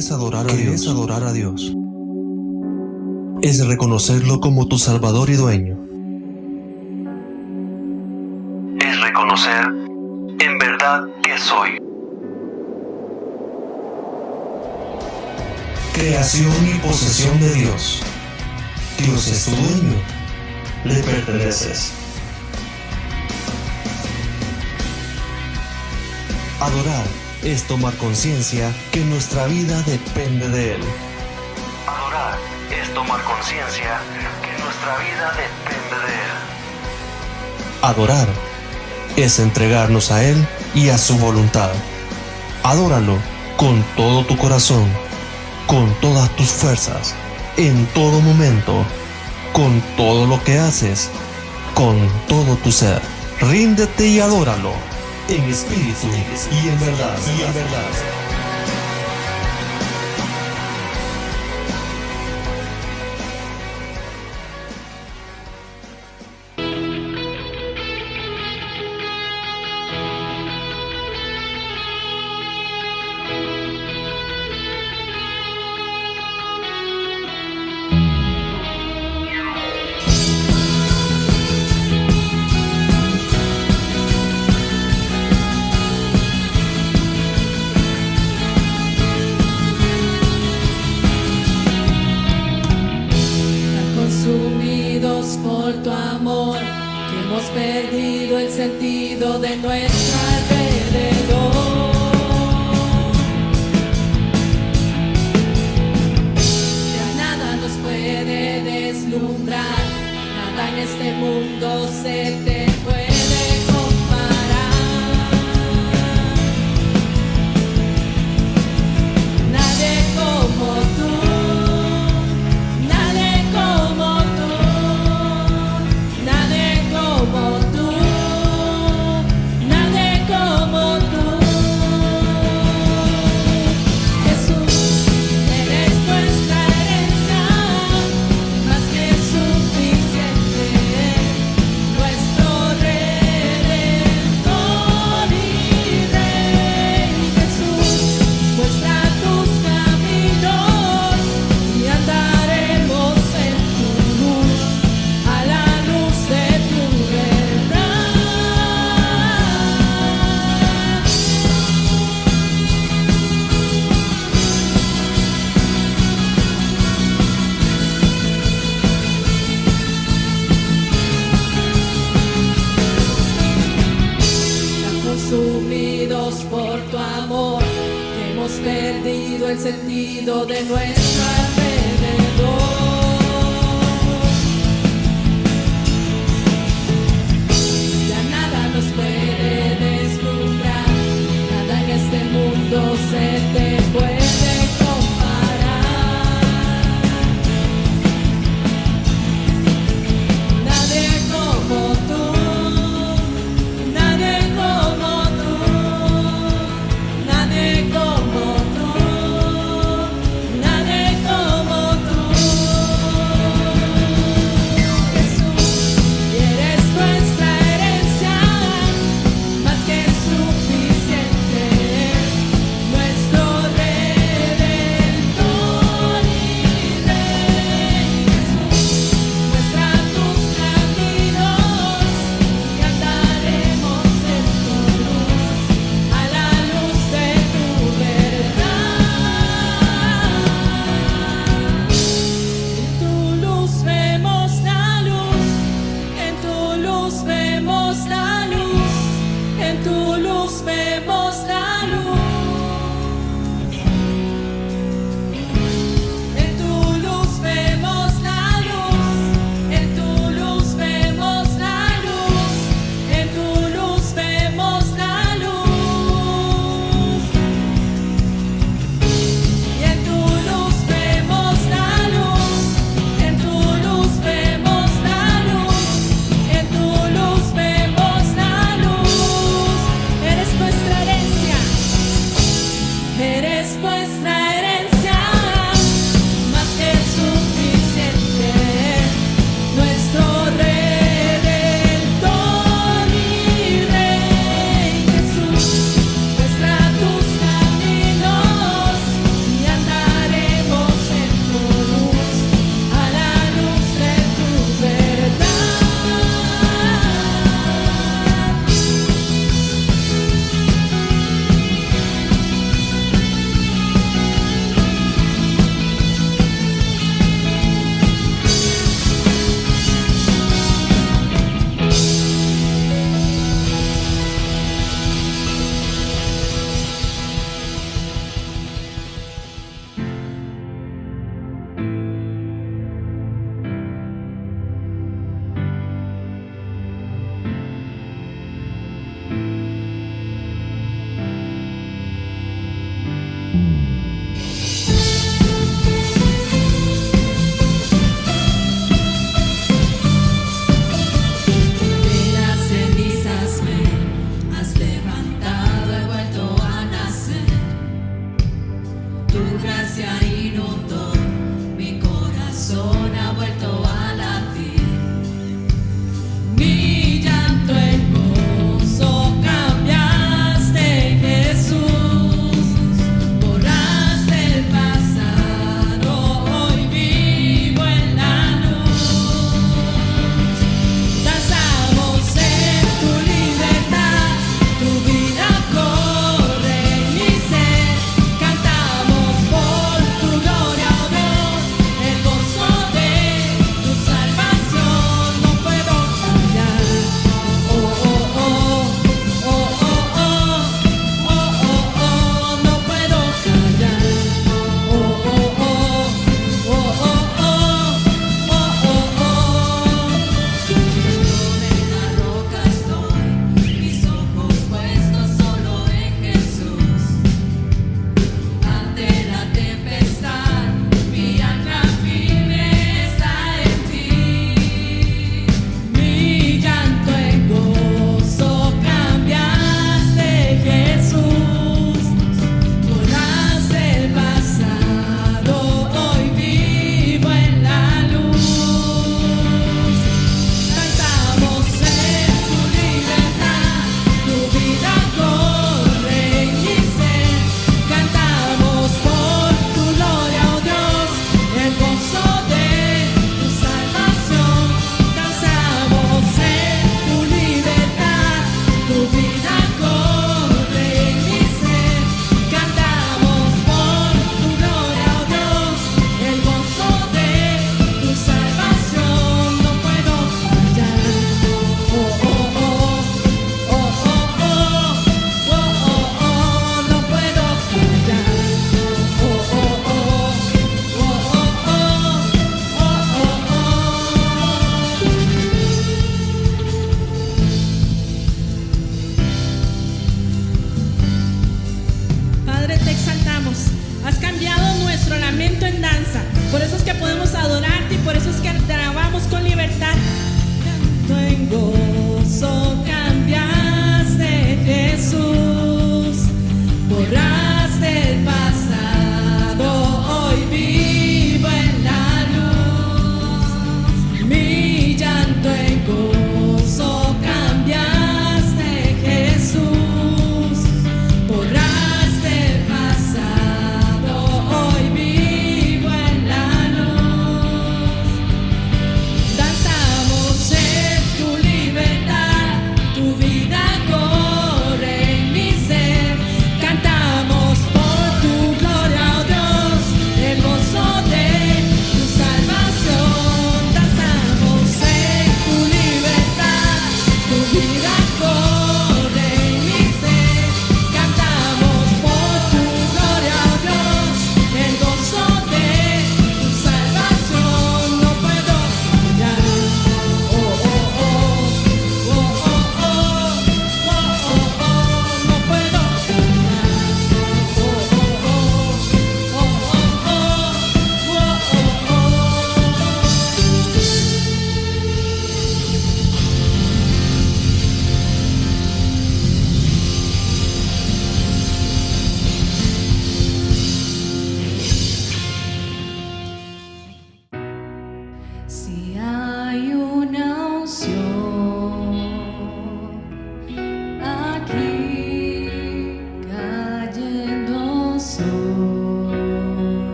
es adorar a Dios? Es reconocerlo como tu Salvador y dueño. Es reconocer en verdad que soy. Creación y posesión de Dios. Dios es tu dueño. Le perteneces. Adorar es tomar conciencia que nuestra vida depende de Él. Adorar es tomar conciencia que nuestra vida depende de Él. Adorar es entregarnos a Él y a su voluntad. Adóralo con todo tu corazón, con todas tus fuerzas, en todo momento, con todo lo que haces, con todo tu ser. Ríndete y adóralo, en espíritu y en verdad. Consumidos por tu amor, que hemos perdido el sentido de nuestro alrededor. Ya nada nos puede deslumbrar, nada en este mundo se te puede comparar. Nadie como tú. Consumidos por tu amor, que hemos perdido el sentido de nuestro alrededor. Ya nada nos puede deslumbrar, nada en este mundo se te puede comparar. Nadie como tú. Y andar gracia inundó, mi corazón ha vuelto a latir. Mi llanto en gozo cambiaste, Jesús. Borraste el pasado, hoy vivo en la luz. Danzamos en tu libertad, tu vida corre en mi ser. Cantamos por tu gloria, oh Dios, el gozo de tu salvación. No puedo callar, oh, oh, oh, oh, oh, oh, oh, oh, oh, no puedo callar, oh, oh, oh, oh, oh, oh, oh, oh, oh. En la roca estoy, mis ojos puestos solo en Jesús. Ante la tempestad, mi ancla firme está en ti. Mi llanto en gozo cambiaste, Jesús. Borraste el pasado, hoy vivo en la luz. Cantamos en tu libertad, tu vida corre en mi ser. Cantamos por tu gloria, oh Dios, el gozo de tu salvación. Danzamos en tu libertad, tu vida corre en mi ser. Cantamos por tu gloria, oh Dios, el gozo de tu salvación. No puedo callar, oh, oh, oh, oh, oh, oh, oh, oh, oh, no puedo callar, oh, oh, oh, oh, oh, oh, Padre, te exaltamos. Has cambiado nuestro lamento en danza. Por eso es que podemos adorarte y por eso es que te alabamos con libertad. Canto en gozo cambiaste, Jesús. Borraste el pasado, hoy vivo en la luz. Mi llanto en gozo cambiaste, Jesús. Borraste el pasado, hoy vivo en la luz. Danzamos en tu libertad, tu vida corre en mi ser. Cantamos por tu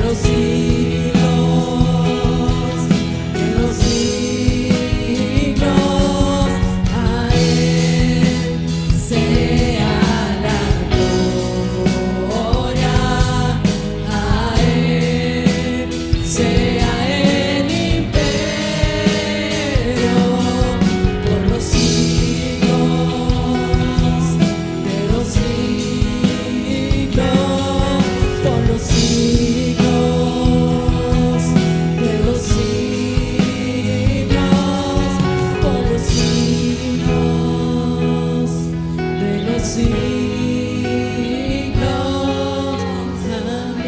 los siglos, de los siglos. A Él sea la gloria, a Él sea el imperio por los siglos, de los siglos, por los siglos, de los siglos, por los siglos, de los siglos. Amén.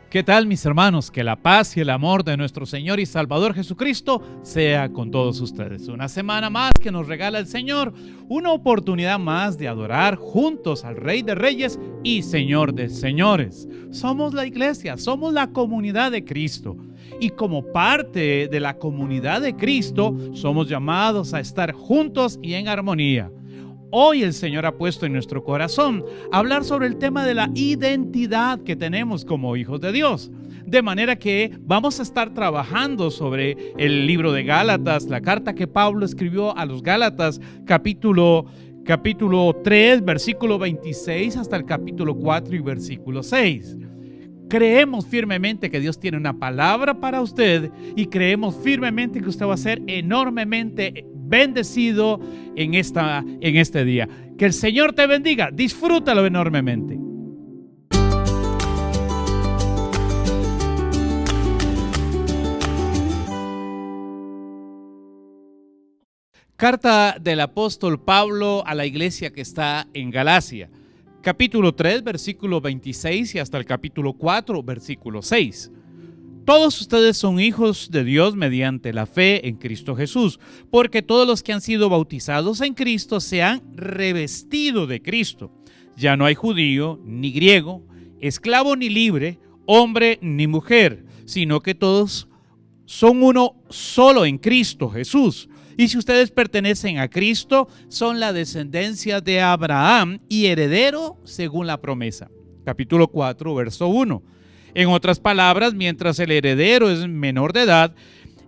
¿Qué tal, mis hermanos? Que la paz y el amor de nuestro Señor y Salvador Jesucristo sea con todos ustedes. Una semana más que nos regala el Señor, una oportunidad más de adorar juntos al Rey de Reyes y Señor de Señores. Somos la iglesia, somos la comunidad de Cristo. Y como parte de la comunidad de Cristo, somos llamados a estar juntos y en armonía. Hoy el Señor ha puesto en nuestro corazón hablar sobre el tema de la identidad que tenemos como hijos de Dios. De manera que vamos a estar trabajando sobre el libro de Gálatas, la carta que Pablo escribió a los Gálatas, capítulo 3, versículo 26 hasta el capítulo 4 y versículo 6. Creemos firmemente que Dios tiene una palabra para usted y creemos firmemente que usted va a ser enormemente bendecido en este día. Que el Señor te bendiga, disfrútalo enormemente. Carta del apóstol Pablo a la iglesia que está en Galacia, capítulo 3, versículo 26 y hasta el capítulo 4, versículo 6. Todos ustedes son hijos de Dios mediante la fe en Cristo Jesús, porque todos los que han sido bautizados en Cristo se han revestido de Cristo. Ya no hay judío ni griego, esclavo ni libre, hombre ni mujer, sino que todos son uno solo en Cristo Jesús. Y si ustedes pertenecen a Cristo, son la descendencia de Abraham y heredero según la promesa. Capítulo 4, verso 1. En otras palabras, mientras el heredero es menor de edad,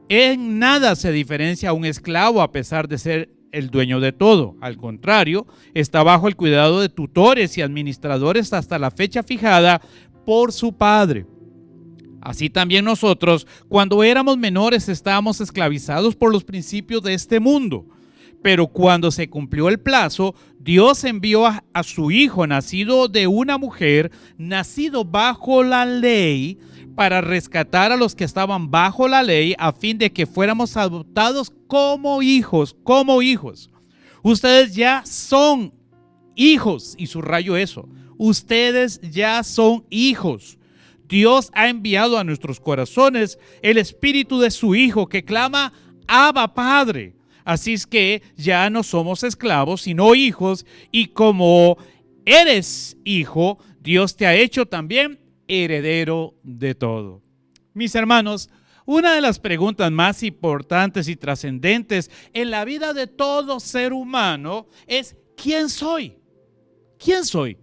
en nada se diferencia a un esclavo a pesar de ser el dueño de todo. Al contrario, está bajo el cuidado de tutores y administradores hasta la fecha fijada por su padre. Así también nosotros, cuando éramos menores, estábamos esclavizados por los principios de este mundo. Pero cuando se cumplió el plazo, Dios envió a su Hijo, nacido de una mujer, nacido bajo la ley, para rescatar a los que estaban bajo la ley, a fin de que fuéramos adoptados como hijos, Ustedes ya son hijos, y subrayo eso, ustedes ya son hijos. Dios ha enviado a nuestros corazones el espíritu de su Hijo que clama, Abba, Padre. Así es que ya no somos esclavos, sino hijos, y como eres hijo, Dios te ha hecho también heredero de todo. Mis hermanos, una de las preguntas más importantes y trascendentes en la vida de todo ser humano es ¿quién soy? ¿Quién soy?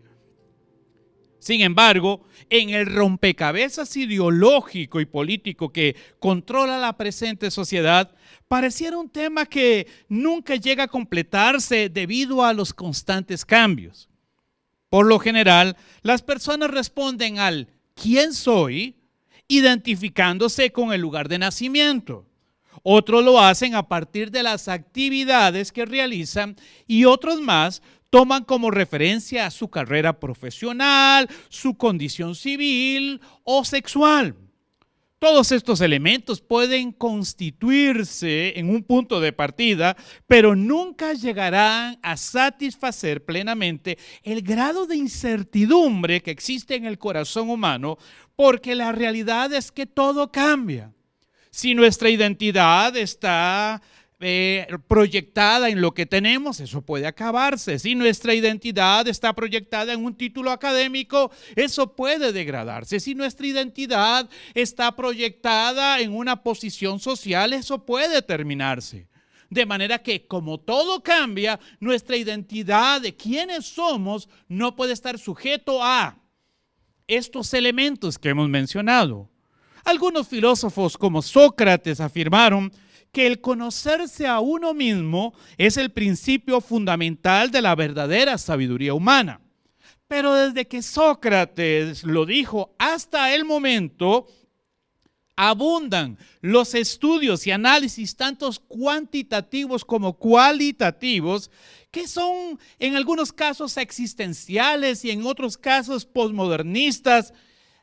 Sin embargo, en el rompecabezas ideológico y político que controla la presente sociedad, pareciera un tema que nunca llega a completarse debido a los constantes cambios. Por lo general, las personas responden al ¿quién soy?, identificándose con el lugar de nacimiento. Otros lo hacen a partir de las actividades que realizan y otros más toman como referencia a su carrera profesional, su condición civil o sexual. Todos estos elementos pueden constituirse en un punto de partida, pero nunca llegarán a satisfacer plenamente el grado de incertidumbre que existe en el corazón humano, porque la realidad es que todo cambia. Si nuestra identidad está proyectada en lo que tenemos, eso puede acabarse. Si nuestra identidad está proyectada en un título académico, eso puede degradarse. Si nuestra identidad está proyectada en una posición social, eso puede terminarse. De manera que como todo cambia, nuestra identidad de quiénes somos no puede estar sujeto a estos elementos que hemos mencionado. Algunos filósofos como Sócrates afirmaron que el conocerse a uno mismo es el principio fundamental de la verdadera sabiduría humana. Pero desde que Sócrates lo dijo hasta el momento, abundan los estudios y análisis, tantos cuantitativos como cualitativos, que son en algunos casos existenciales y en otros casos posmodernistas.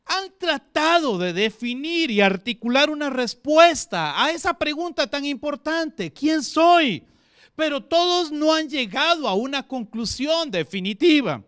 Han tratado de definir y articular una respuesta a esa pregunta tan importante: ¿quién soy? Pero todos no han llegado a una conclusión definitiva.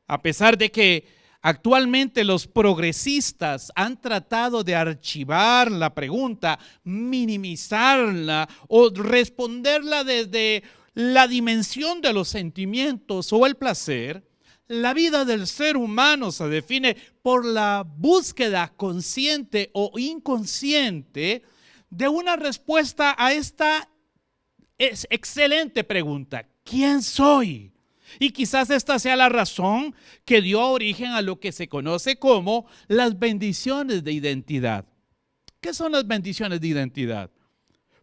A pesar de que actualmente los progresistas han tratado de archivar la pregunta, minimizarla o responderla desde la dimensión de los sentimientos o el placer, la vida del ser humano se define por la búsqueda consciente o inconsciente de una respuesta a esta excelente pregunta: ¿quién soy? Y quizás esta sea la razón que dio origen a lo que se conoce como las bendiciones de identidad. ¿Qué son las bendiciones de identidad?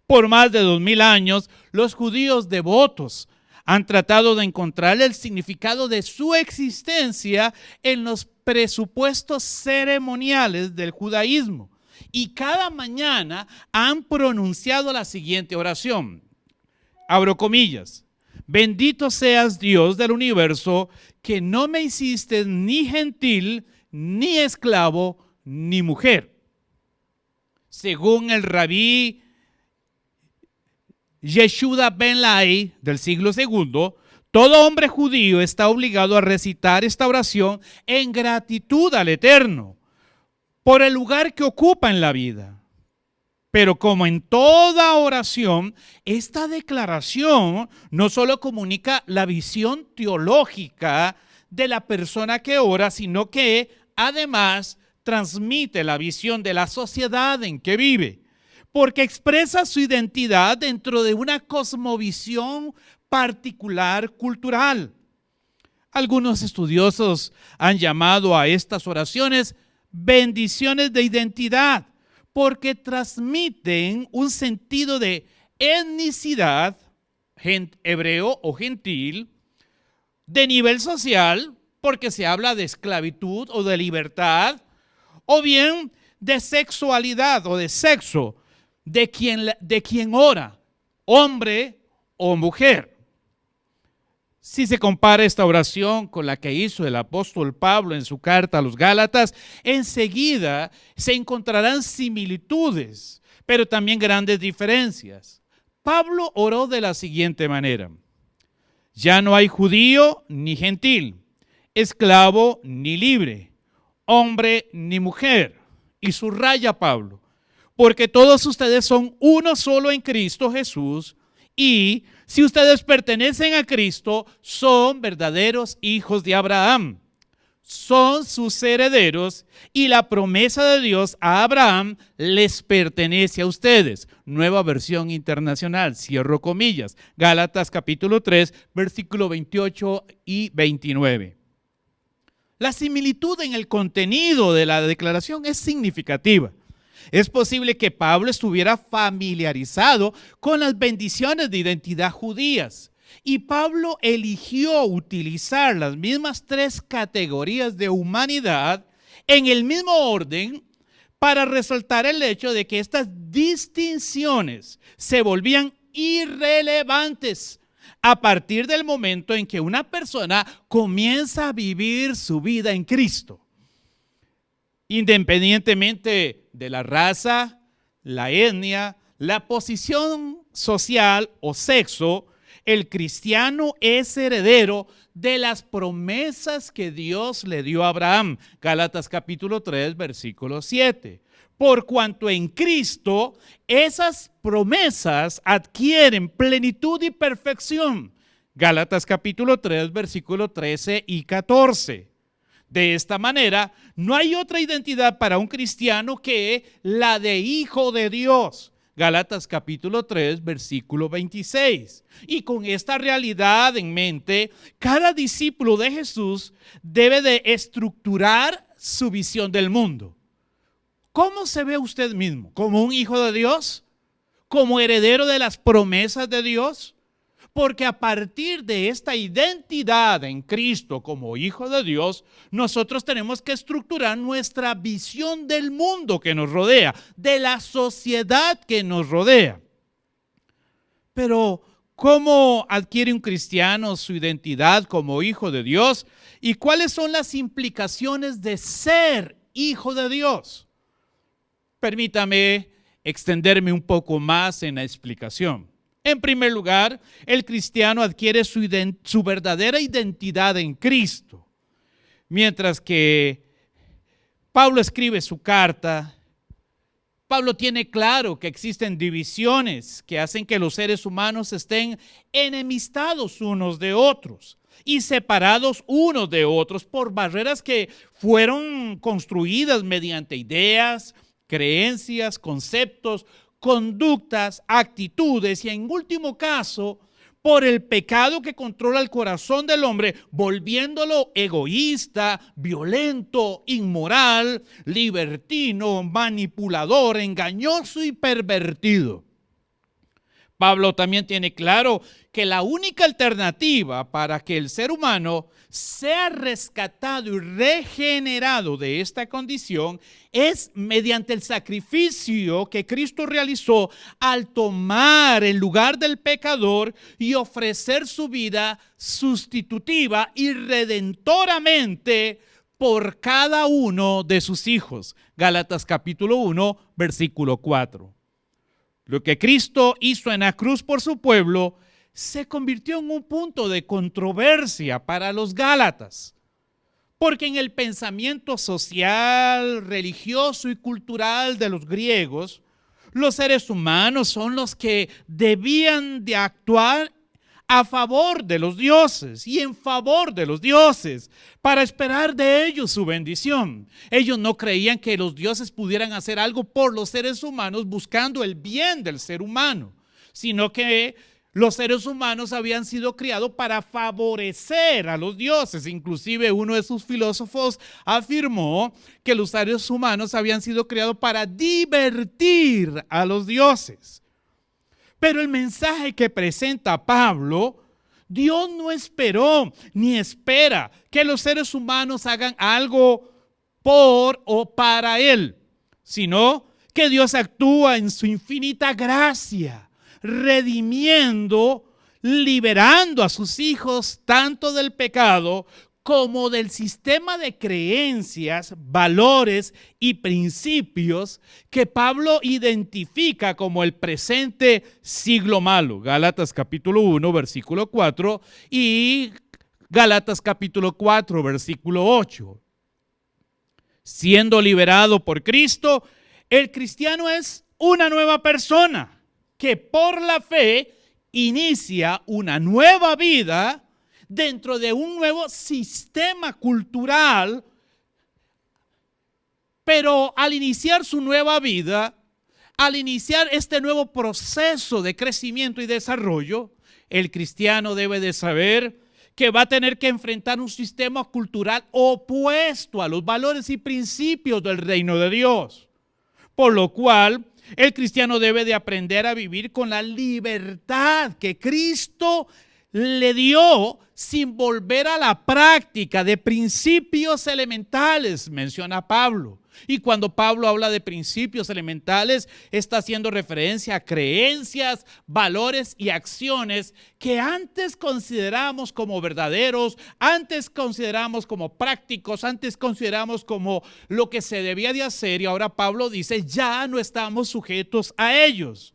Por más de 2000 años, los judíos devotos han tratado de encontrar el significado de su existencia en los presupuestos ceremoniales del judaísmo. Y cada mañana han pronunciado la siguiente oración. Abro comillas: bendito seas, Dios del universo, que no me hiciste ni gentil, ni esclavo, ni mujer. Según el rabí Yeshuda ben Lai del siglo II, todo hombre judío está obligado a recitar esta oración en gratitud al Eterno por el lugar que ocupa en la vida. Pero como en toda oración, esta declaración no solo comunica la visión teológica de la persona que ora, sino que además transmite la visión de la sociedad en que vive, porque expresa su identidad dentro de una cosmovisión particular cultural. Algunos estudiosos han llamado a estas oraciones bendiciones de identidad, porque transmiten un sentido de etnicidad, hebreo o gentil, de nivel social, porque se habla de esclavitud o de libertad, o bien de sexualidad o de sexo, de quien ora, hombre o mujer. Si se compara esta oración con la que hizo el apóstol Pablo en su carta a los Gálatas, enseguida se encontrarán similitudes, pero también grandes diferencias. Pablo oró de la siguiente manera: ya no hay judío ni gentil, esclavo ni libre, hombre ni mujer. Y subraya Pablo: porque todos ustedes son uno solo en Cristo Jesús, y si ustedes pertenecen a Cristo, son verdaderos hijos de Abraham. Son sus herederos y la promesa de Dios a Abraham les pertenece a ustedes. Nueva versión internacional, cierro comillas. Gálatas capítulo 3, versículo 28 y 29. La similitud en el contenido de la declaración es significativa. Es posible que Pablo estuviera familiarizado con las bendiciones de identidad judías, y Pablo eligió utilizar las mismas tres categorías de humanidad en el mismo orden para resaltar el hecho de que estas distinciones se volvían irrelevantes a partir del momento en que una persona comienza a vivir su vida en Cristo. Independientemente de la raza, la etnia, la posición social o sexo, el cristiano es heredero de las promesas que Dios le dio a Abraham. Gálatas capítulo 3, versículo 7. Por cuanto en Cristo esas promesas adquieren plenitud y perfección. Gálatas capítulo 3, versículo 13 y 14. De esta manera, no hay otra identidad para un cristiano que la de hijo de Dios. Gálatas capítulo 3, versículo 26. Y con esta realidad en mente, cada discípulo de Jesús debe de estructurar su visión del mundo. ¿Cómo se ve usted mismo? ¿Como un hijo de Dios? ¿Como heredero de las promesas de Dios? Porque a partir de esta identidad en Cristo como hijo de Dios, nosotros tenemos que estructurar nuestra visión del mundo que nos rodea, de la sociedad que nos rodea. Pero, ¿cómo adquiere un cristiano su identidad como hijo de Dios? ¿Y cuáles son las implicaciones de ser hijo de Dios? Permítame extenderme un poco más en la explicación. En primer lugar, el cristiano adquiere su verdadera identidad en Cristo. Mientras que Pablo escribe su carta, Pablo tiene claro que existen divisiones que hacen que los seres humanos estén enemistados unos de otros y separados unos de otros por barreras que fueron construidas mediante ideas, creencias, conceptos, conductas, actitudes y en último caso, por el pecado que controla el corazón del hombre, volviéndolo egoísta, violento, inmoral, libertino, manipulador, engañoso y pervertido. Pablo también tiene claro que la única alternativa para que el ser humano sea rescatado y regenerado de esta condición es mediante el sacrificio que Cristo realizó al tomar el lugar del pecador y ofrecer su vida sustitutiva y redentoramente por cada uno de sus hijos. Gálatas capítulo 1, versículo 4. Lo que Cristo hizo en la cruz por su pueblo se convirtió en un punto de controversia para los gálatas, porque en el pensamiento social, religioso y cultural de los griegos, los seres humanos son los que debían de actuar a favor de los dioses y en favor de los dioses para esperar de ellos su bendición. Ellos no creían que los dioses pudieran hacer algo por los seres humanos buscando el bien del ser humano, sino que los seres humanos habían sido criados para favorecer a los dioses. Inclusive uno de sus filósofos afirmó que los seres humanos habían sido criados para divertir a los dioses. Pero el mensaje que presenta Pablo, Dios no esperó ni espera que los seres humanos hagan algo por o para Él, sino que Dios actúa en su infinita gracia, redimiendo, liberando a sus hijos tanto del pecado como del sistema de creencias, valores y principios que Pablo identifica como el presente siglo malo. Gálatas capítulo 1, versículo 4 y Gálatas capítulo 4, versículo 8. Siendo liberado por Cristo, el cristiano es una nueva persona que por la fe inicia una nueva vida dentro de un nuevo sistema cultural, pero al iniciar su nueva vida, al iniciar este nuevo proceso de crecimiento y desarrollo, el cristiano debe de saber que va a tener que enfrentar un sistema cultural opuesto a los valores y principios del reino de Dios, por lo cual el cristiano debe de aprender a vivir con la libertad que Cristo le dio sin volver a la práctica de principios elementales, menciona Pablo. Y cuando Pablo habla de principios elementales, está haciendo referencia a creencias, valores y acciones que antes consideramos como verdaderos, antes consideramos como prácticos, antes consideramos como lo que se debía de hacer, y ahora Pablo dice, ya no estamos sujetos a ellos.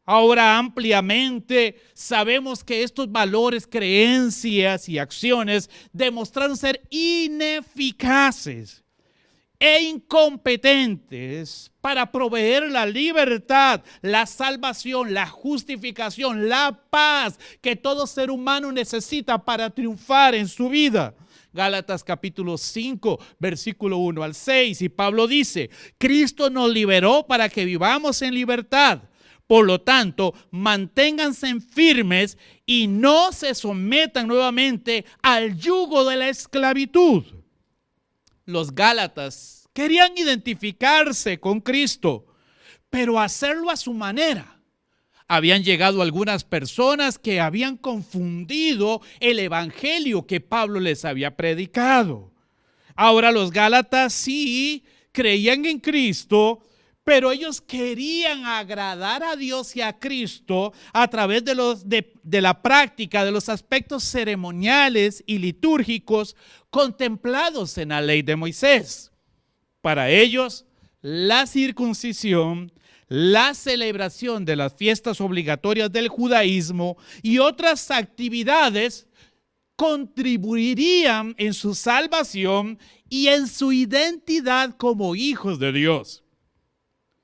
Ahora ampliamente sabemos que estos valores, creencias y acciones demostraron ser ineficaces e incompetentes para proveer la libertad, la salvación, la justificación, la paz que todo ser humano necesita para triunfar en su vida. Gálatas capítulo 5, versículo 1 al 6. Y Pablo dice: Cristo nos liberó para que vivamos en libertad. Por lo tanto, manténganse firmes y no se sometan nuevamente al yugo de la esclavitud. Los gálatas querían identificarse con Cristo, pero hacerlo a su manera. Habían llegado algunas personas que habían confundido el evangelio que Pablo les había predicado. Ahora los gálatas sí creían en Cristo, pero ellos querían agradar a Dios y a Cristo a través de la práctica de los aspectos ceremoniales y litúrgicos contemplados en la ley de Moisés. Para ellos, la circuncisión, la celebración de las fiestas obligatorias del judaísmo y otras actividades contribuirían en su salvación y en su identidad como hijos de Dios.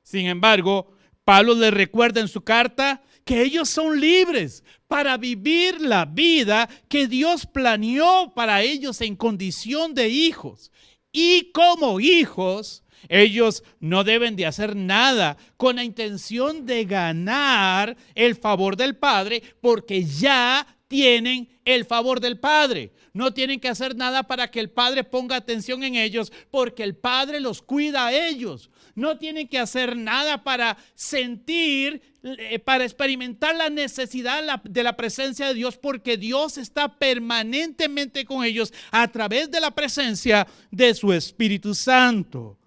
Sin embargo, Pablo les recuerda en su carta que ellos son libres para vivir la vida que Dios planeó para ellos en condición de hijos. Y como hijos, ellos no deben de hacer nada con la intención de ganar el favor del Padre, porque ya tienen el favor del Padre. No tienen que hacer nada para que el Padre ponga atención en ellos, porque el Padre los cuida a ellos. No tienen que hacer nada para sentir, para experimentar la necesidad de la presencia de Dios, porque Dios está permanentemente con ellos a través de la presencia de su Espíritu Santo.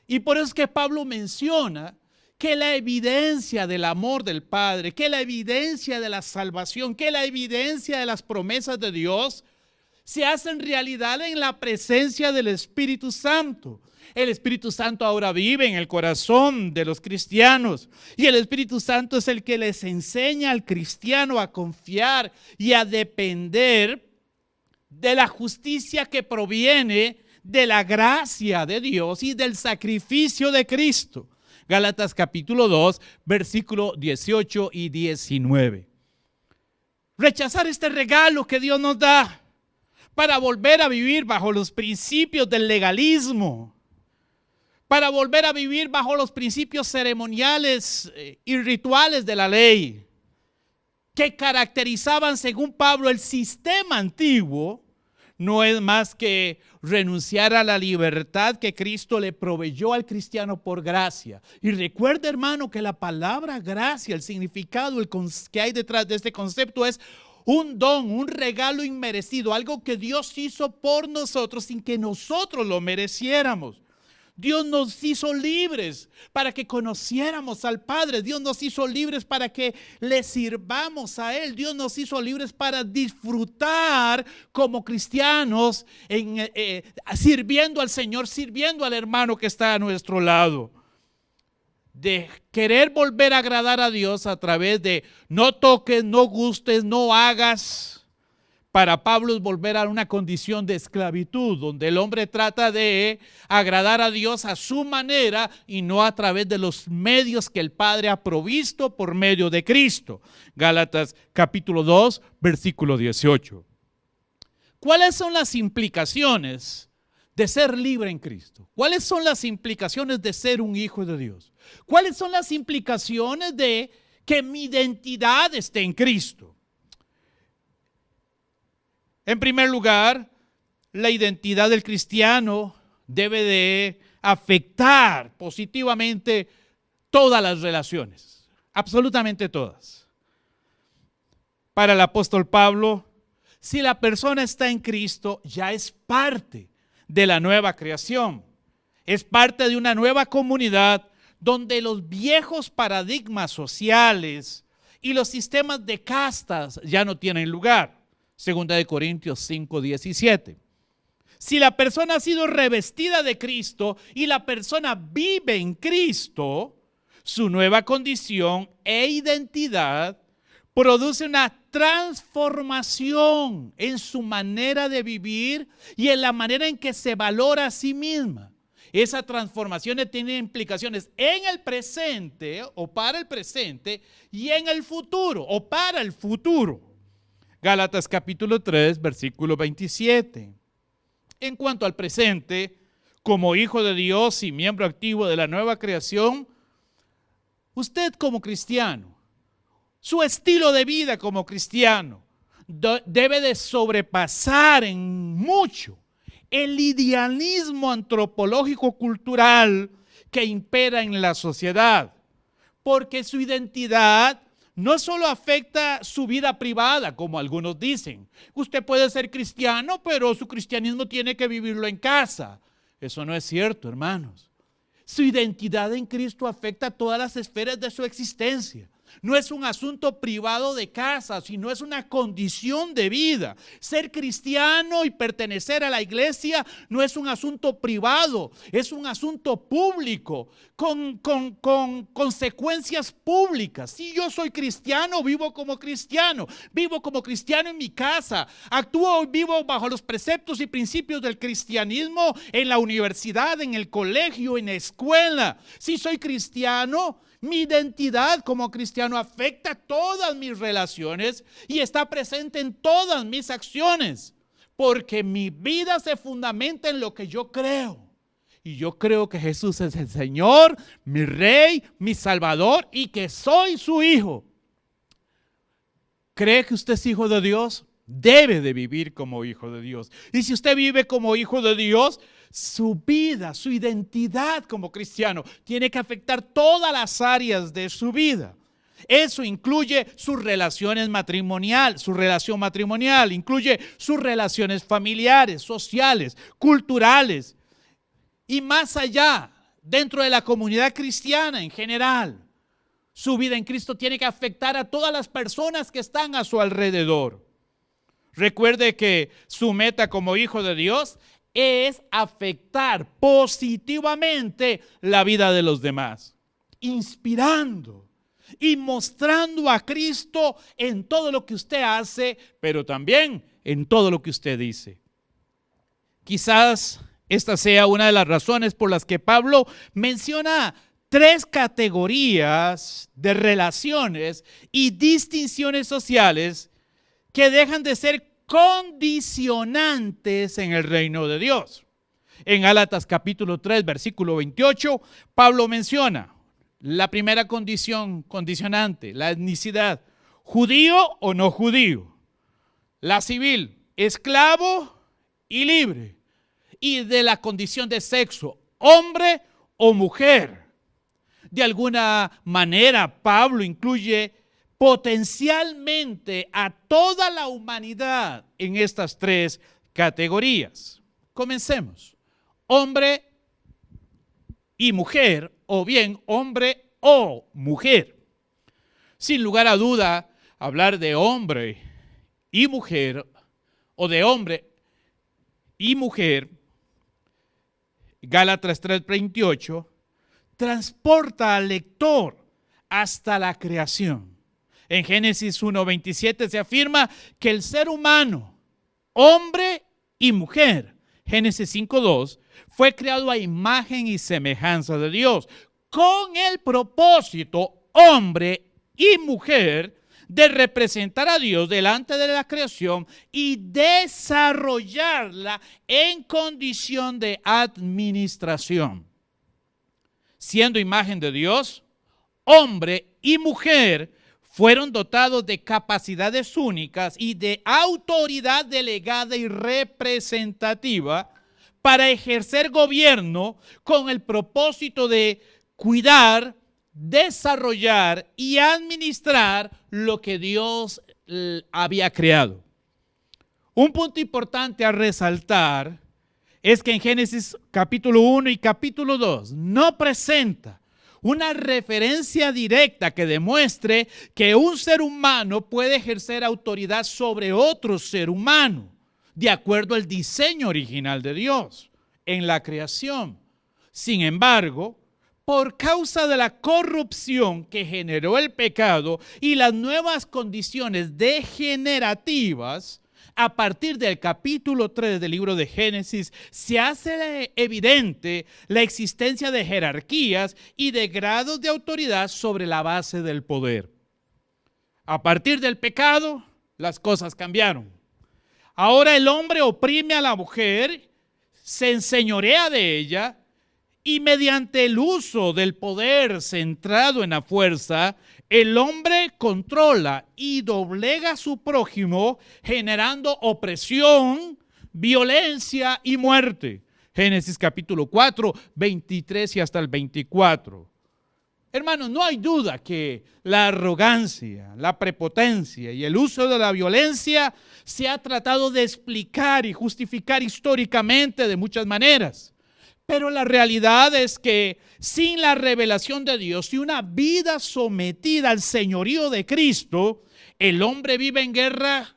Y por eso es que Pablo menciona que la evidencia del amor del Padre, que la evidencia de la salvación, que la evidencia de las promesas de Dios se hacen realidad en la presencia del Espíritu Santo. El Espíritu Santo ahora vive en el corazón de los cristianos y el Espíritu Santo es el que les enseña al cristiano a confiar y a depender de la justicia que proviene de la gracia de Dios y del sacrificio de Cristo. Gálatas capítulo 2, versículo 18 y 19. Rechazar este regalo que Dios nos da para volver a vivir bajo los principios del legalismo, para volver a vivir bajo los principios ceremoniales y rituales de la ley, que caracterizaban, según Pablo, el sistema antiguo, no es más que renunciar a la libertad que Cristo le proveyó al cristiano por gracia. Y recuerda, hermano, que la palabra gracia, el significado que hay detrás de este concepto es un don, un regalo inmerecido, algo que Dios hizo por nosotros sin que nosotros lo mereciéramos. Dios nos hizo libres para que conociéramos al Padre. Dios nos hizo libres para que le sirvamos a Él. Dios nos hizo libres para disfrutar como cristianos, sirviendo al Señor, sirviendo al hermano que está a nuestro lado. De querer volver a agradar a Dios a través de no toques, no gustes, no hagas. Para Pablo es volver a una condición de esclavitud, donde el hombre trata de agradar a Dios a su manera y no a través de los medios que el Padre ha provisto por medio de Cristo. Gálatas capítulo 2, versículo 18. ¿Cuáles son las implicaciones de ser libre en Cristo? ¿Cuáles son las implicaciones de ser un hijo de Dios? ¿Cuáles son las implicaciones de que mi identidad esté en Cristo? En primer lugar, la identidad del cristiano debe de afectar positivamente todas las relaciones, absolutamente todas. Para el apóstol Pablo, si la persona está en Cristo, ya es parte de la nueva creación, es parte de una nueva comunidad donde los viejos paradigmas sociales y los sistemas de castas ya no tienen lugar. Segunda de Corintios 5, 17. Si la persona ha sido revestida de Cristo y la persona vive en Cristo, su nueva condición e identidad produce una transformación en su manera de vivir y en la manera en que se valora a sí misma. Esa transformación tiene implicaciones en el presente o para el presente y en el futuro o para el futuro. Gálatas capítulo 3, versículo 27. En cuanto al presente, como hijo de Dios y miembro activo de la nueva creación, usted como cristiano, su estilo de vida como cristiano, debe de sobrepasar en mucho el idealismo antropológico cultural que impera en la sociedad, porque su identidad no solo afecta su vida privada, como algunos dicen. Usted puede ser cristiano, pero su cristianismo tiene que vivirlo en casa. Eso no es cierto, hermanos. Su identidad en Cristo afecta todas las esferas de su existencia. No es un asunto privado de casa, sino es una condición de vida. Ser cristiano y pertenecer a la iglesia no es un asunto privado, es un asunto público, con consecuencias públicas. Si yo soy cristiano, vivo como cristiano en mi casa, actúo y vivo bajo los preceptos y principios del cristianismo en la universidad, en el colegio, en la escuela. Si soy cristiano, mi identidad como cristiano afecta todas mis relaciones y está presente en todas mis acciones, porque mi vida se fundamenta en lo que yo creo. Y yo creo que Jesús es el Señor, mi Rey, mi Salvador y que soy su hijo. ¿Cree que usted es hijo de Dios? Debe de vivir como hijo de Dios. Y si usted vive como hijo de Dios, su vida, su identidad como cristiano tiene que afectar todas las áreas de su vida. Eso incluye sus relaciones matrimoniales, su relación matrimonial, incluye sus relaciones familiares, sociales, culturales y más allá, dentro de la comunidad cristiana en general. Su vida en Cristo tiene que afectar a todas las personas que están a su alrededor. Recuerde que su meta como hijo de Dios es afectar positivamente la vida de los demás, inspirando y mostrando a Cristo en todo lo que usted hace, pero también en todo lo que usted dice. Quizás esta sea una de las razones por las que Pablo menciona 3 categorías de relaciones y distinciones sociales que dejan de ser condicionantes en el reino de Dios. En Gálatas capítulo 3, versículo 28, Pablo menciona la primera condicionante, la etnicidad, judío o no judío, la civil, esclavo y libre, y de la condición de sexo, hombre o mujer. De alguna manera, Pablo incluye potencialmente a toda la humanidad en estas 3 categorías. Comencemos. Hombre y mujer, o bien hombre o mujer. Sin lugar a duda, hablar de hombre y mujer, o de hombre y mujer, Gálatas 3:28, transporta al lector hasta la creación. En Génesis 1:27 se afirma que el ser humano, hombre y mujer, Génesis 5:2, fue creado a imagen y semejanza de Dios, con el propósito, hombre y mujer, de representar a Dios delante de la creación y desarrollarla en condición de administración. Siendo imagen de Dios, hombre y mujer fueron dotados de capacidades únicas y de autoridad delegada y representativa para ejercer gobierno con el propósito de cuidar, desarrollar y administrar lo que Dios había creado. Un punto importante a resaltar es que en Génesis capítulo 1 y capítulo 2 no presenta una referencia directa que demuestre que un ser humano puede ejercer autoridad sobre otro ser humano, de acuerdo al diseño original de Dios en la creación. Sin embargo, por causa de la corrupción que generó el pecado y las nuevas condiciones degenerativas, a partir del capítulo 3 del libro de Génesis, se hace evidente la existencia de jerarquías y de grados de autoridad sobre la base del poder. A partir del pecado, las cosas cambiaron. Ahora el hombre oprime a la mujer se enseñorea de ella y mediante el uso del poder centrado en la fuerza, el hombre controla y doblega a su prójimo, generando opresión, violencia y muerte. Génesis capítulo 4, 23 y hasta el 24. Hermanos, no hay duda que la arrogancia, la prepotencia y el uso de la violencia se ha tratado de explicar y justificar históricamente de muchas maneras. Pero la realidad es que sin la revelación de Dios y una vida sometida al señorío de Cristo, el hombre vive en guerra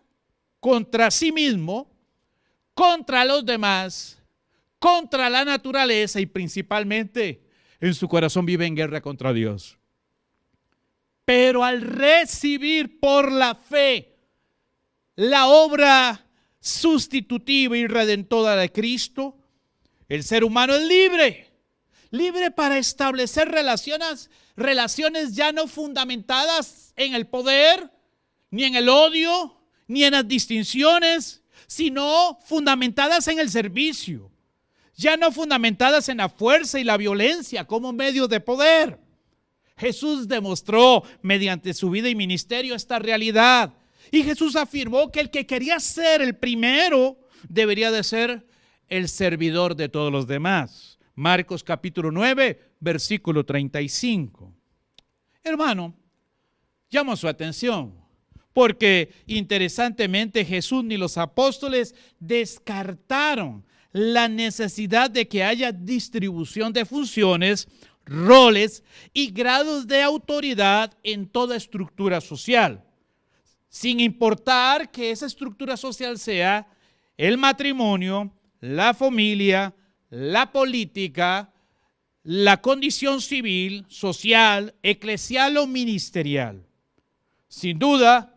contra sí mismo, contra los demás, contra la naturaleza y principalmente en su corazón vive en guerra contra Dios. Pero al recibir por la fe la obra sustitutiva y redentora de Cristo, el ser humano es libre, libre para establecer relaciones ya no fundamentadas en el poder, ni en el odio, ni en las distinciones, sino fundamentadas en el servicio, ya no fundamentadas en la fuerza y la violencia como medios de poder. Jesús demostró mediante su vida y ministerio esta realidad. Y Jesús afirmó que el que quería ser el primero debería de ser el servidor de todos los demás. Marcos capítulo 9, versículo 35. Hermano, llamo su atención, porque interesantemente Jesús ni los apóstoles descartaron la necesidad de que haya distribución de funciones, roles y grados de autoridad en toda estructura social, sin importar que esa estructura social sea el matrimonio, la familia, la política, la condición civil, social, eclesial o ministerial. Sin duda,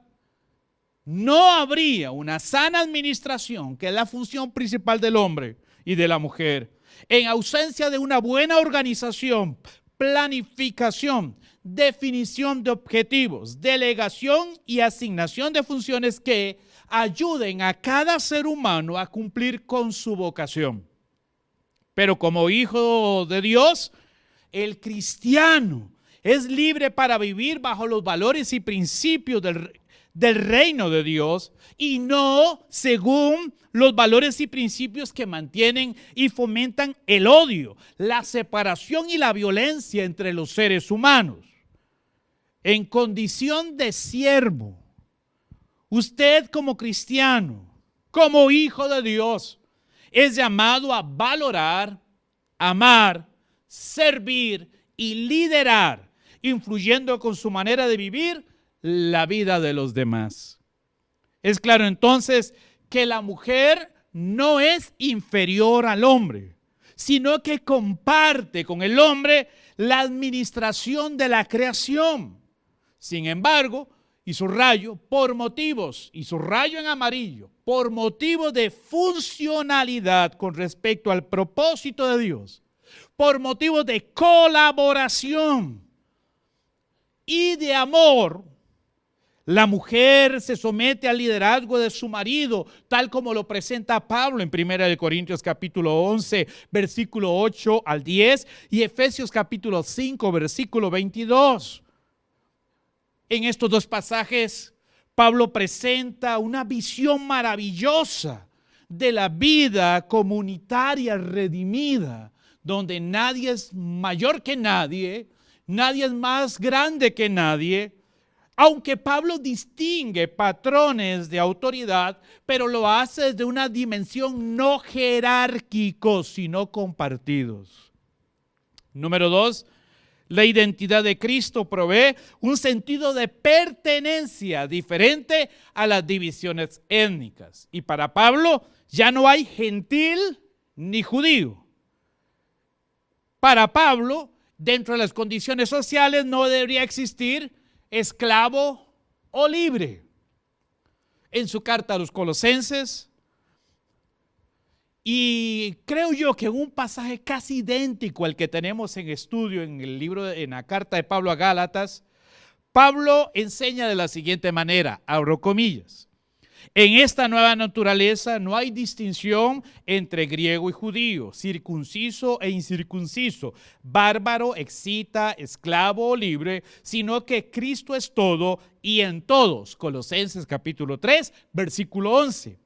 no habría una sana administración, que es la función principal del hombre y de la mujer, en ausencia de una buena organización, planificación, definición de objetivos, delegación y asignación de funciones que ayuden a cada ser humano a cumplir con su vocación. Pero como hijo de Dios, el cristiano es libre para vivir bajo los valores y principios del reino de Dios y no según los valores y principios que mantienen y fomentan el odio, la separación y la violencia entre los seres humanos. En condición de siervo, usted como cristiano, como hijo de Dios, es llamado a valorar, amar, servir y liderar, influyendo con su manera de vivir la vida de los demás. Es claro entonces que la mujer no es inferior al hombre, sino que comparte con el hombre la administración de la creación. Sin embargo, y subrayo, por motivos, y subrayo en amarillo, por motivos de funcionalidad con respecto al propósito de Dios, por motivos de colaboración y de amor, la mujer se somete al liderazgo de su marido, tal como lo presenta Pablo en 1 Corintios capítulo 11, versículo 8 al 10 y Efesios capítulo 5, versículo 22. En estos dos pasajes, Pablo presenta una visión maravillosa de la vida comunitaria redimida, donde nadie es mayor que nadie, nadie es más grande que nadie, aunque Pablo distingue patrones de autoridad, pero lo hace desde una dimensión no jerárquicos, sino compartidos. Número 2. La identidad de Cristo provee un sentido de pertenencia diferente a las divisiones étnicas. Y para Pablo ya no hay gentil ni judío. Para Pablo, dentro de las condiciones sociales no debería existir esclavo o libre. En su carta a los Colosenses, y creo yo que en un pasaje casi idéntico al que tenemos en estudio en el libro, en la carta de Pablo a Gálatas, Pablo enseña de la siguiente manera, abro comillas: En esta nueva naturaleza no hay distinción entre griego y judío, circunciso e incircunciso, bárbaro, excita, esclavo o libre, sino que Cristo es todo y en todos. Colosenses capítulo 3, versículo 11.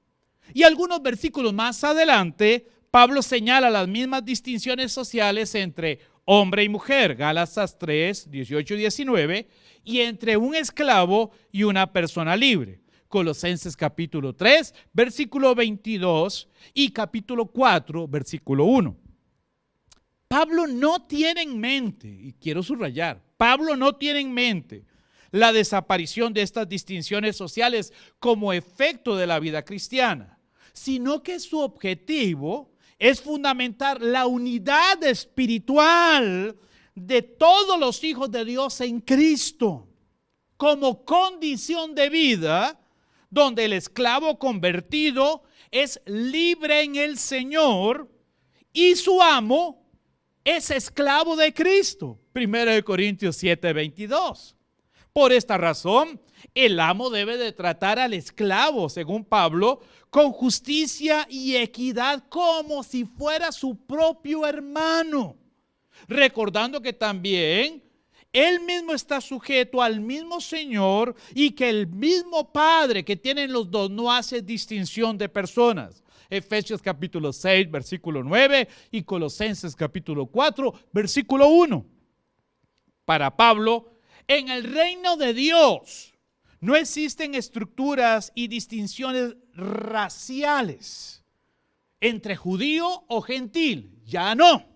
Y algunos versículos más adelante, Pablo señala las mismas distinciones sociales entre hombre y mujer, Gálatas 3, 18 y 19, y entre un esclavo y una persona libre. Colosenses capítulo 3, versículo 22 y capítulo 4, versículo 1. Pablo no tiene en mente, y quiero subrayar, Pablo no tiene en mente la desaparición de estas distinciones sociales como efecto de la vida cristiana, sino que su objetivo es fundamentar la unidad espiritual de todos los hijos de Dios en Cristo como condición de vida, donde el esclavo convertido es libre en el Señor y su amo es esclavo de Cristo. 1 Corintios 7, 22. Por esta razón, el amo debe de tratar al esclavo, según Pablo, con justicia y equidad como si fuera su propio hermano, recordando que también él mismo está sujeto al mismo Señor y que el mismo Padre que tienen los dos no hace distinción de personas. Efesios capítulo 6, versículo 9 y Colosenses capítulo 4, versículo 1. Para Pablo, en el reino de Dios no existen estructuras y distinciones raciales entre judío o gentil. Ya no.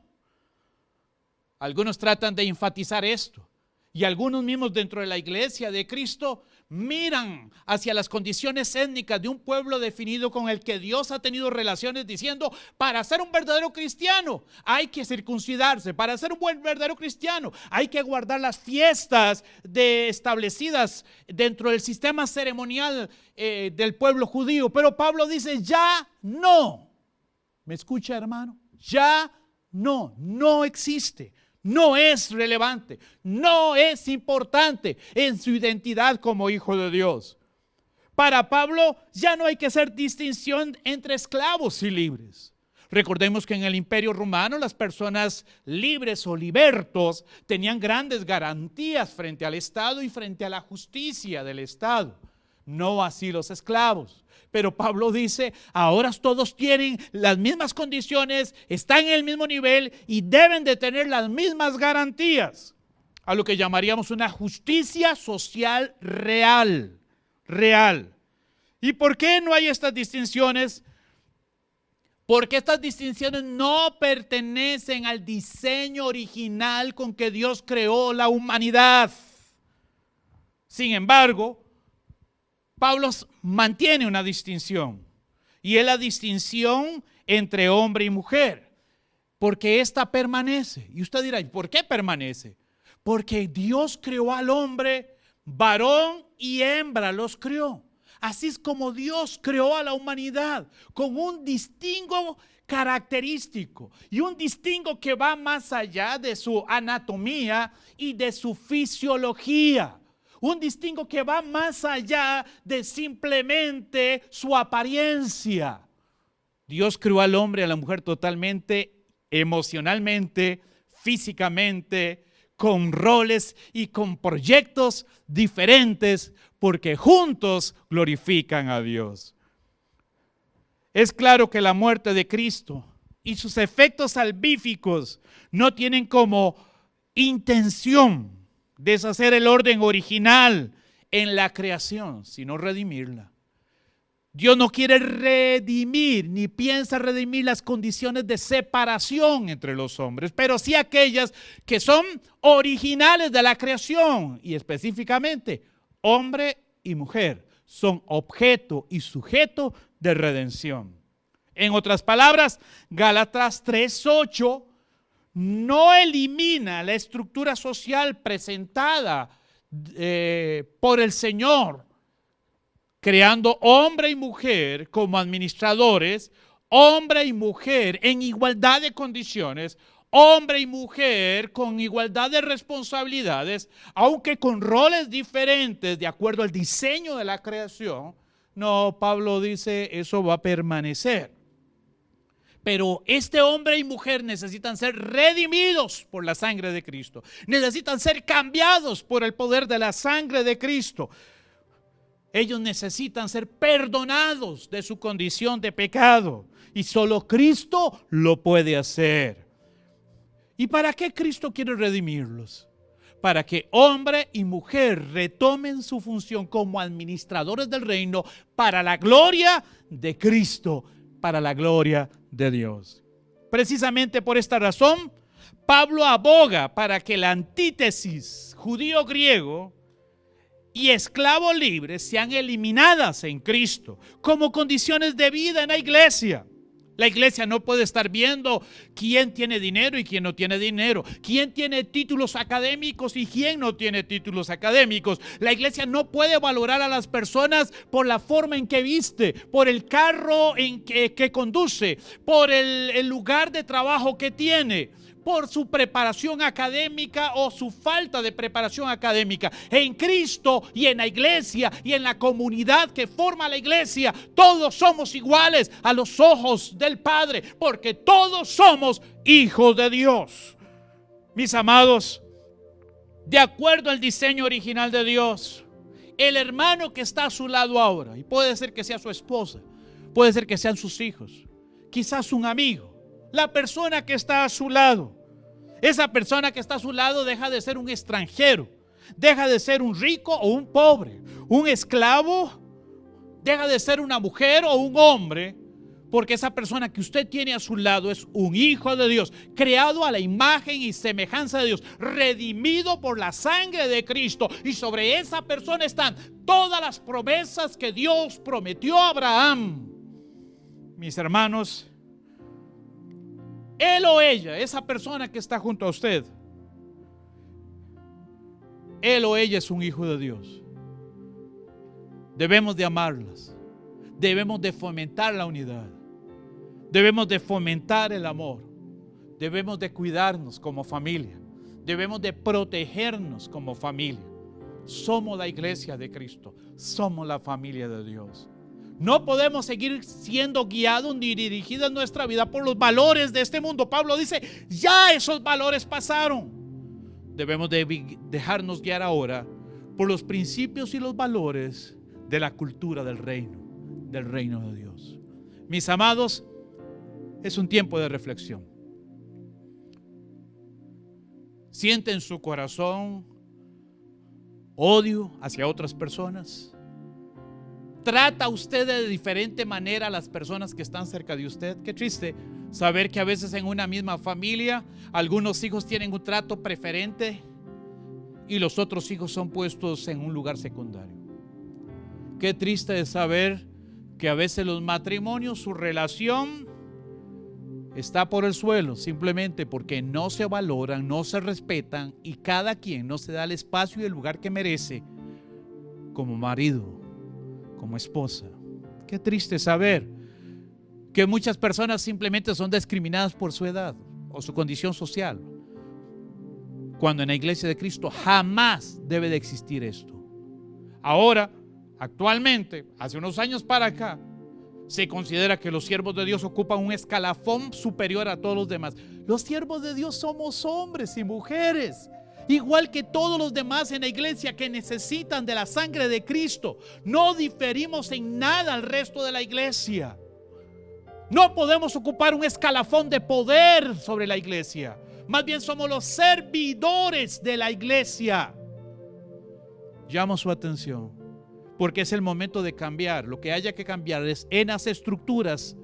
Algunos tratan de enfatizar esto. Y algunos mismos dentro de la iglesia de Cristo miran hacia las condiciones étnicas de un pueblo definido con el que Dios ha tenido relaciones, diciendo: para ser un verdadero cristiano hay que circuncidarse, para ser un buen verdadero cristiano hay que guardar las fiestas establecidas dentro del sistema ceremonial del pueblo judío. Pero Pablo dice: ya no. ¿Me escucha, hermano? Ya no existe. No es relevante, no es importante en su identidad como hijo de Dios. Para Pablo ya no hay que hacer distinción entre esclavos y libres. Recordemos que en el Imperio Romano las personas libres o libertos tenían grandes garantías frente al Estado y frente a la justicia del Estado. No así los esclavos. Pero Pablo dice: ahora todos tienen las mismas condiciones, están en el mismo nivel y deben de tener las mismas garantías, a lo que llamaríamos una justicia social real. ¿Y por qué no hay estas distinciones? Porque estas distinciones no pertenecen al diseño original con que Dios creó la humanidad. Sin embargo, Pablo mantiene una distinción, y es la distinción entre hombre y mujer, porque esta permanece. Y usted dirá: ¿por qué permanece? Porque Dios creó al hombre, varón y hembra los creó. Así es como Dios creó a la humanidad, con un distingo característico y un distingo que va más allá de su anatomía y de su fisiología. Un distingo que va más allá de simplemente su apariencia. Dios creó al hombre y a la mujer totalmente, emocionalmente, físicamente, con roles y con proyectos diferentes, porque juntos glorifican a Dios. Es claro que la muerte de Cristo y sus efectos salvíficos no tienen como intención deshacer el orden original en la creación, sino redimirla. Dios no quiere redimir, ni piensa redimir las condiciones de separación entre los hombres, pero sí aquellas que son originales de la creación, y específicamente hombre y mujer son objeto y sujeto de redención. En otras palabras, Gálatas 3:8 no elimina la estructura social presentada por el Señor, creando hombre y mujer como administradores, hombre y mujer en igualdad de condiciones, hombre y mujer con igualdad de responsabilidades, aunque con roles diferentes de acuerdo al diseño de la creación, No, Pablo dice, eso va a permanecer. Pero este hombre y mujer necesitan ser redimidos por la sangre de Cristo. Necesitan ser cambiados por el poder de la sangre de Cristo. Ellos necesitan ser perdonados de su condición de pecado. Y solo Cristo lo puede hacer. ¿Y para qué Cristo quiere redimirlos? Para que hombre y mujer retomen su función como administradores del reino para la gloria de Cristo, para la gloria de Dios. Precisamente por esta razón, Pablo aboga para que la antítesis judío-griego y esclavo libre sean eliminadas en Cristo como condiciones de vida en la iglesia. La iglesia no puede estar viendo quién tiene dinero y quién no tiene dinero, quién tiene títulos académicos y quién no tiene títulos académicos. La iglesia no puede valorar a las personas por la forma en que viste, por el carro en que conduce, por el lugar de trabajo que tiene, por su preparación académica o su falta de preparación académica. En Cristo y en la iglesia y en la comunidad que forma la iglesia, todos somos iguales a los ojos del Padre, porque todos somos hijos de Dios. Mis amados, de acuerdo al diseño original de Dios, el hermano que está a su lado ahora, y puede ser que sea su esposa, puede ser que sean sus hijos, quizás un amigo, la persona que está a su lado, esa persona que está a su lado deja de ser un extranjero, deja de ser un rico o un pobre, un esclavo, deja de ser una mujer o un hombre, porque esa persona que usted tiene a su lado es un hijo de Dios, creado a la imagen y semejanza de Dios, redimido por la sangre de Cristo, y sobre esa persona están todas las promesas que Dios prometió a Abraham. Mis hermanos, él o ella, esa persona que está junto a usted, él o ella es un hijo de Dios. Debemos de amarlas, debemos de fomentar la unidad, debemos de fomentar el amor, debemos de cuidarnos como familia, debemos de protegernos como familia. Somos la iglesia de Cristo, somos la familia de Dios. No podemos seguir siendo guiados ni dirigidos en nuestra vida por los valores de este mundo. Pablo dice, ya esos valores pasaron. Debemos de dejarnos guiar ahora por los principios y los valores de la cultura del reino de Dios. Mis amados, es un tiempo de reflexión. ¿Siente en su corazón odio hacia otras personas? ¿Trata usted de diferente manera a las personas que están cerca de usted? Qué triste saber que a veces en una misma familia algunos hijos tienen un trato preferente y los otros hijos son puestos en un lugar secundario. Qué triste es saber que a veces los matrimonios, su relación está por el suelo simplemente porque no se valoran, no se respetan y cada quien no se da el espacio y el lugar que merece como marido, como esposa. Qué triste saber que muchas personas simplemente son discriminadas por su edad o su condición social, cuando en la iglesia de Cristo jamás debe de existir esto. Ahora, actualmente, hace unos años para acá, se considera que los siervos de Dios ocupan un escalafón superior a todos los demás. Los siervos de Dios somos hombres y mujeres, igual que todos los demás en la iglesia que necesitan de la sangre de Cristo. No diferimos en nada al resto de la iglesia. No podemos ocupar un escalafón de poder sobre la iglesia. Más bien somos los servidores de la iglesia. Llamo su atención, porque es el momento de cambiar. Lo que haya que cambiar es en las estructuras,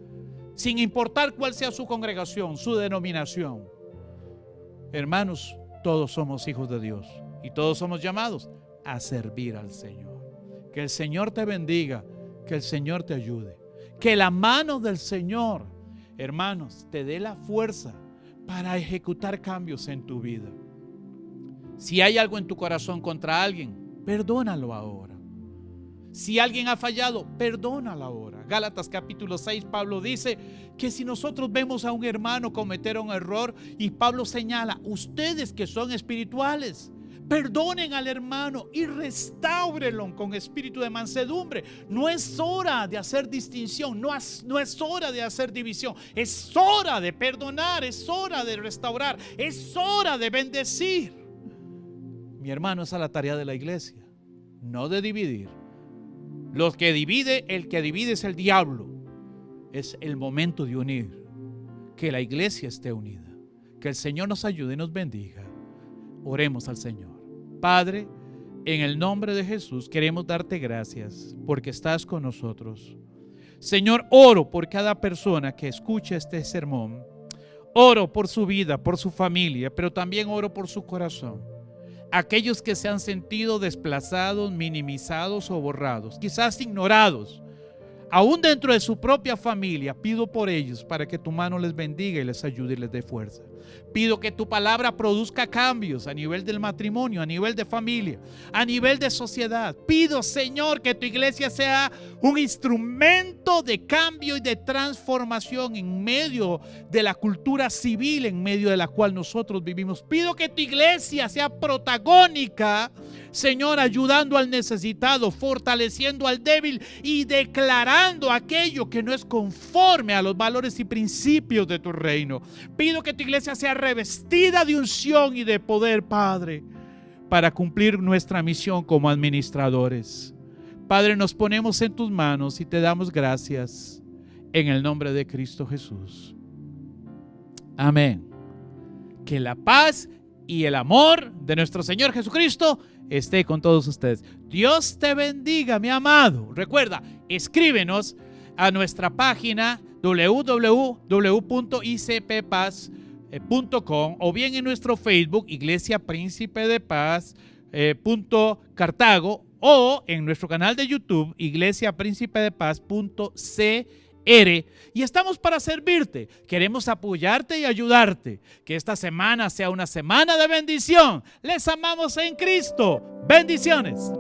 sin importar cuál sea su congregación, su denominación. Hermanos, todos somos hijos de Dios y todos somos llamados a servir al Señor. Que el Señor te bendiga, que el Señor te ayude, que la mano del Señor, hermanos, te dé la fuerza para ejecutar cambios en tu vida. Si hay algo en tu corazón contra alguien, perdónalo ahora. Si alguien ha fallado, perdónalo ahora. Gálatas capítulo 6, Pablo dice que si nosotros vemos a un hermano cometer un error, y Pablo señala, ustedes que son espirituales, Perdonen al hermano y restáurenlo con espíritu de mansedumbre. No es hora de hacer distinción, no es hora de hacer división. Es hora de perdonar, es hora de restaurar, es hora de bendecir. Mi hermano, esa es la tarea de la iglesia, no de dividir. El que divide es el diablo. Es el momento de unir, que la iglesia esté unida, que el Señor nos ayude y nos bendiga. Oremos al Señor. Padre, en el nombre de Jesús queremos darte gracias porque estás con nosotros. Señor, oro por cada persona que escucha este sermón. Oro por su vida, por su familia, pero también oro por su corazón. Aquellos que se han sentido desplazados, minimizados o borrados, quizás ignorados, aún dentro de su propia familia, pido por ellos para que tu mano les bendiga y les ayude y les dé fuerza. Pido que tu palabra produzca cambios a nivel del matrimonio, a nivel de familia, a nivel de sociedad. Pido, Señor, que tu iglesia sea un instrumento de cambio y de transformación en medio de la cultura civil en medio de la cual nosotros vivimos. Pido que tu iglesia sea protagónica, Señor, ayudando al necesitado, fortaleciendo al débil y declarando aquello que no es conforme a los valores y principios de tu reino. Pido que tu iglesia sea revestida de unción y de poder, Padre, para cumplir nuestra misión como administradores. Padre, nos ponemos en tus manos y te damos gracias en el nombre de Cristo Jesús. Amén. Que la paz y el amor de nuestro Señor Jesucristo esté con todos ustedes. Dios te bendiga, mi amado. Recuerda, escríbenos a nuestra página www.icppaz.com o bien en nuestro Facebook Iglesia Príncipe de Paz .Cartago o en nuestro canal de YouTube Iglesia Príncipe de Paz.cr. Y estamos para servirte. Queremos apoyarte y ayudarte. Que esta semana sea una semana de bendición. Les amamos en Cristo. Bendiciones.